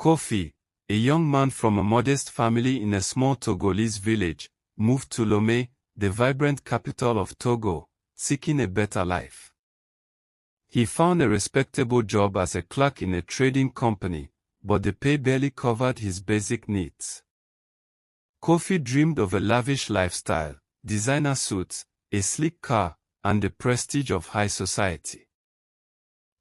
Kofi, a young man from a modest family in a small Togolese village, moved to Lomé, the vibrant capital of Togo, seeking a better life. He found a respectable job as a clerk in a trading company, but the pay barely covered his basic needs. Kofi dreamed of a lavish lifestyle, designer suits, a sleek car, and the prestige of high society.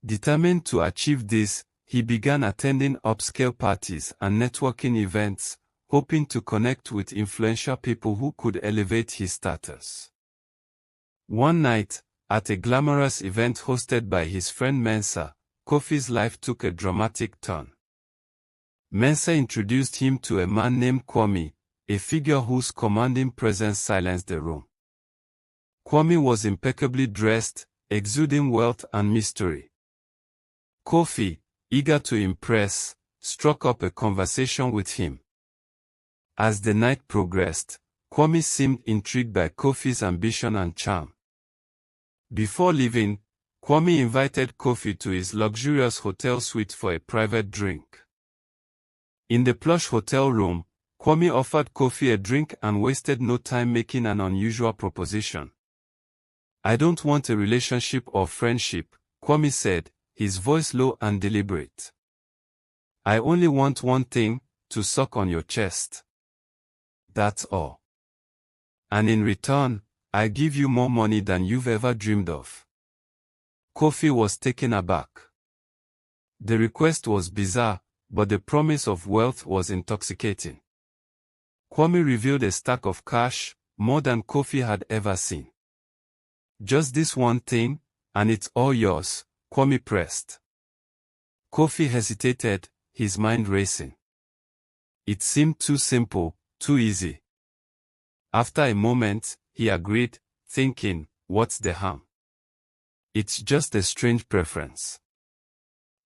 Determined to achieve this, he began attending upscale parties and networking events, hoping to connect with influential people who could elevate his status. One night, at a glamorous event hosted by his friend Mensa, Kofi's life took a dramatic turn. Mensa introduced him to a man named Kwame, a figure whose commanding presence silenced the room. Kwame was impeccably dressed, exuding wealth and mystery. Kofi, eager to impress, struck up a conversation with him. As the night progressed, Kwame seemed intrigued by Kofi's ambition and charm. Before leaving, Kwame invited Kofi to his luxurious hotel suite for a private drink. In the plush hotel room, Kwame offered Kofi a drink and wasted no time making an unusual proposition. "I don't want a relationship or friendship," Kwame said, his voice low and deliberate. "I only want one thing, to suck on your chest. That's all. And in return, I give you more money than you've ever dreamed of." Kofi was taken aback. The request was bizarre, but the promise of wealth was intoxicating. Kwame revealed a stack of cash, more than Kofi had ever seen. "Just this one thing, and it's all yours," Kwame pressed. Kofi hesitated, his mind racing. It seemed too simple, too easy. After a moment, he agreed, thinking, "What's the harm? It's just a strange preference."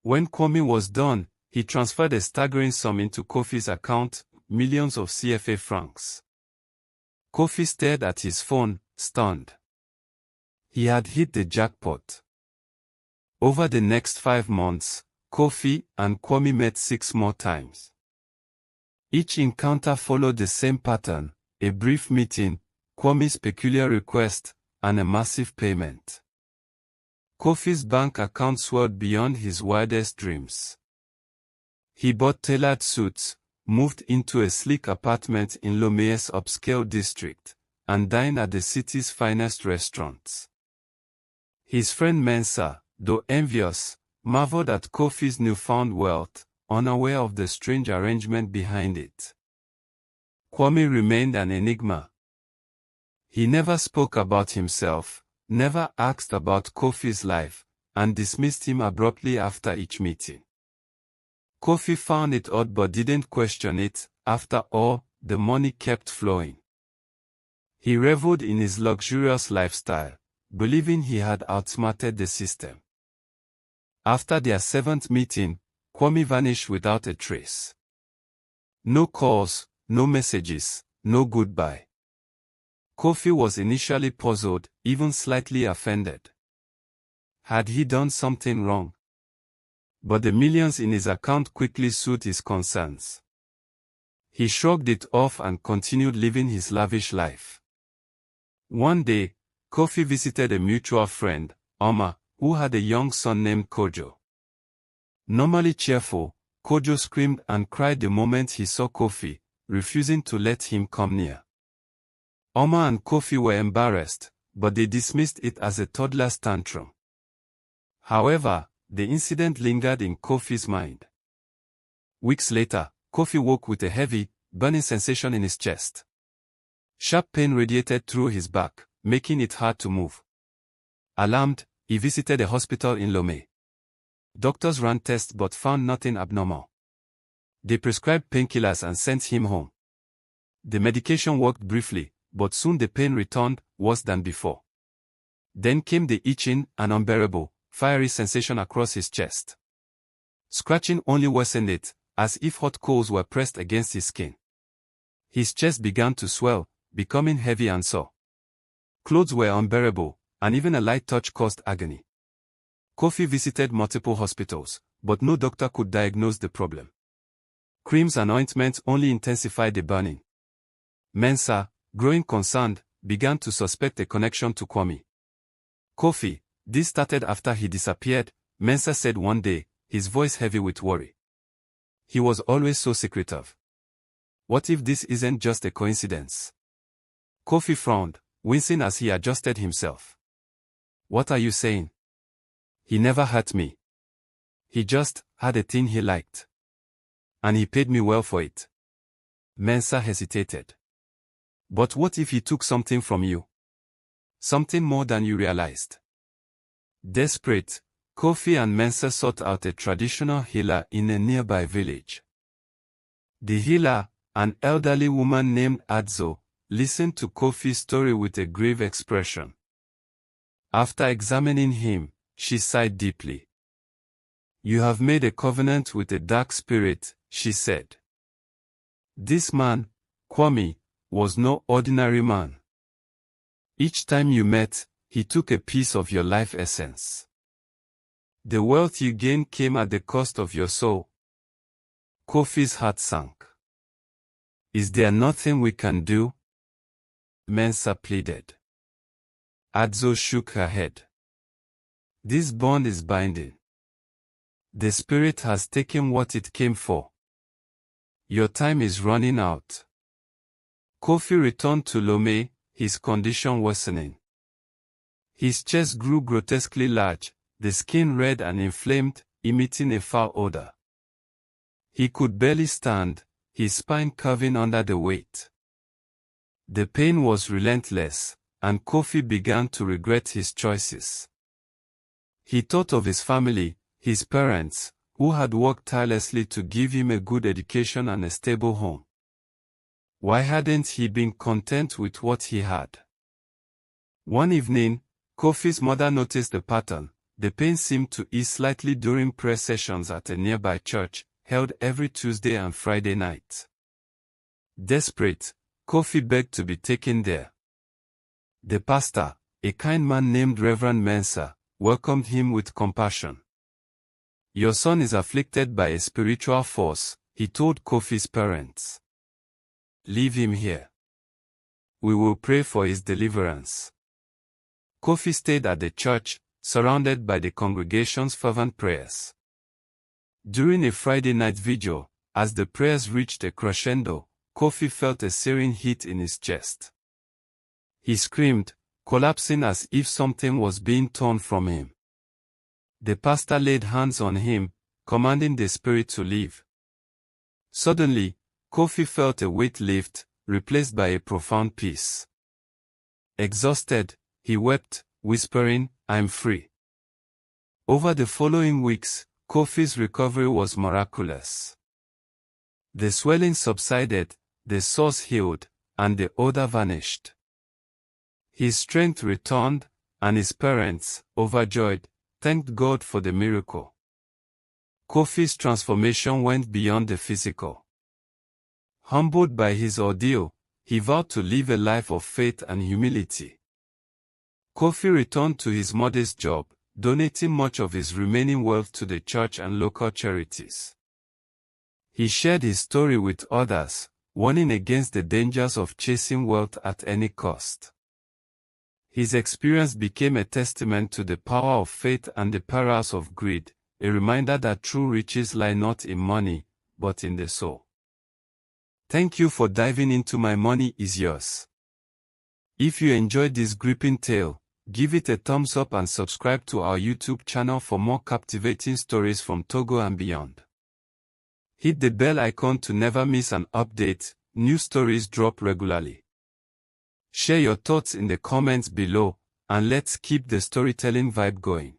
When Kwame was done, he transferred a staggering sum into Kofi's account, millions of CFA francs. Kofi stared at his phone, stunned. He had hit the jackpot. Over the next 5 months, Kofi and Kwame met 6 more times. Each encounter followed the same pattern: a brief meeting, Kwame's peculiar request, and a massive payment. Kofi's bank account swelled beyond his wildest dreams. He bought tailored suits, moved into a sleek apartment in Lomé's upscale district, and dined at the city's finest restaurants. His friend Mensa, though envious, marveled at Kofi's newfound wealth, unaware of the strange arrangement behind it. Kwame remained an enigma. He never spoke about himself, never asked about Kofi's life, and dismissed him abruptly after each meeting. Kofi found it odd but didn't question it. After all, the money kept flowing. He reveled in his luxurious lifestyle, believing he had outsmarted the system. After their 7th meeting, Kwame vanished without a trace. No calls, no messages, no goodbye. Kofi was initially puzzled, even slightly offended. Had he done something wrong? But the millions in his account quickly soothed his concerns. He shrugged it off and continued living his lavish life. One day, Kofi visited a mutual friend, Omar, who had a young son named Kojo. Normally cheerful, Kojo screamed and cried the moment he saw Kofi, refusing to let him come near. Omar and Kofi were embarrassed, but they dismissed it as a toddler's tantrum. However, the incident lingered in Kofi's mind. Weeks later, Kofi woke with a heavy, burning sensation in his chest. Sharp pain radiated through his back, making it hard to move. Alarmed, he visited a hospital in Lomé. Doctors ran tests but found nothing abnormal. They prescribed painkillers and sent him home. The medication worked briefly, but soon the pain returned, worse than before. Then came the itching, an unbearable, fiery sensation across his chest. Scratching only worsened it, as if hot coals were pressed against his skin. His chest began to swell, becoming heavy and sore. Clothes were unbearable, and even a light touch caused agony. Kofi visited multiple hospitals, but no doctor could diagnose the problem. Creams and ointments only intensified the burning. Mensah, growing concerned, began to suspect a connection to Kwame. Kofi, this started after he disappeared, Mensah said one day, his voice heavy with worry. He was always so secretive. What if this isn't just a coincidence? Kofi frowned, wincing as he adjusted himself. What are you saying? He never hurt me. He just had a thing he liked. And he paid me well for it. Mensah hesitated. But what if he took something from you? Something more than you realized. Desperate, Kofi and Mensah sought out a traditional healer in a nearby village. The healer, an elderly woman named Adzo, listened to Kofi's story with a grave expression. After examining him, she sighed deeply. You have made a covenant with a dark spirit, she said. This man, Kwame, was no ordinary man. Each time you met, he took a piece of your life essence. The wealth you gained came at the cost of your soul. Kofi's heart sank. Is there nothing we can do? Mensah pleaded. Adzo shook her head. This bond is binding. The spirit has taken what it came for. Your time is running out. Kofi returned to Lomé, his condition worsening. His chest grew grotesquely large, the skin red and inflamed, emitting a foul odor. He could barely stand, his spine curving under the weight. The pain was relentless, and Kofi began to regret his choices. He thought of his family, his parents, who had worked tirelessly to give him a good education and a stable home. Why hadn't he been content with what he had? One evening, Kofi's mother noticed a pattern. The pain seemed to ease slightly during prayer sessions at a nearby church, held every Tuesday and Friday night. Desperate, Kofi begged to be taken there. The pastor, a kind man named Reverend Mensah, welcomed him with compassion. Your son is afflicted by a spiritual force, he told Kofi's parents. Leave him here. We will pray for his deliverance. Kofi stayed at the church, surrounded by the congregation's fervent prayers. During a Friday night vigil, as the prayers reached a crescendo, Kofi felt a searing heat in his chest. He screamed, collapsing as if something was being torn from him. The pastor laid hands on him, commanding the spirit to leave. Suddenly, Kofi felt a weight lift, replaced by a profound peace. Exhausted, he wept, whispering, "I'm free." Over the following weeks, Kofi's recovery was miraculous. The swelling subsided, the sores healed, and the odor vanished. His strength returned, and his parents, overjoyed, thanked God for the miracle. Kofi's transformation went beyond the physical. Humbled by his ordeal, he vowed to live a life of faith and humility. Kofi returned to his modest job, donating much of his remaining wealth to the church and local charities. He shared his story with others, warning against the dangers of chasing wealth at any cost. His experience became a testament to the power of faith and the perils of greed, a reminder that true riches lie not in money, but in the soul. Thank you for diving into My Money is Yours. If you enjoyed this gripping tale, give it a thumbs up and subscribe to our YouTube channel for more captivating stories from Togo and beyond. Hit the bell icon to never miss an update. New stories drop regularly. Share your thoughts in the comments below, and let's keep the storytelling vibe going.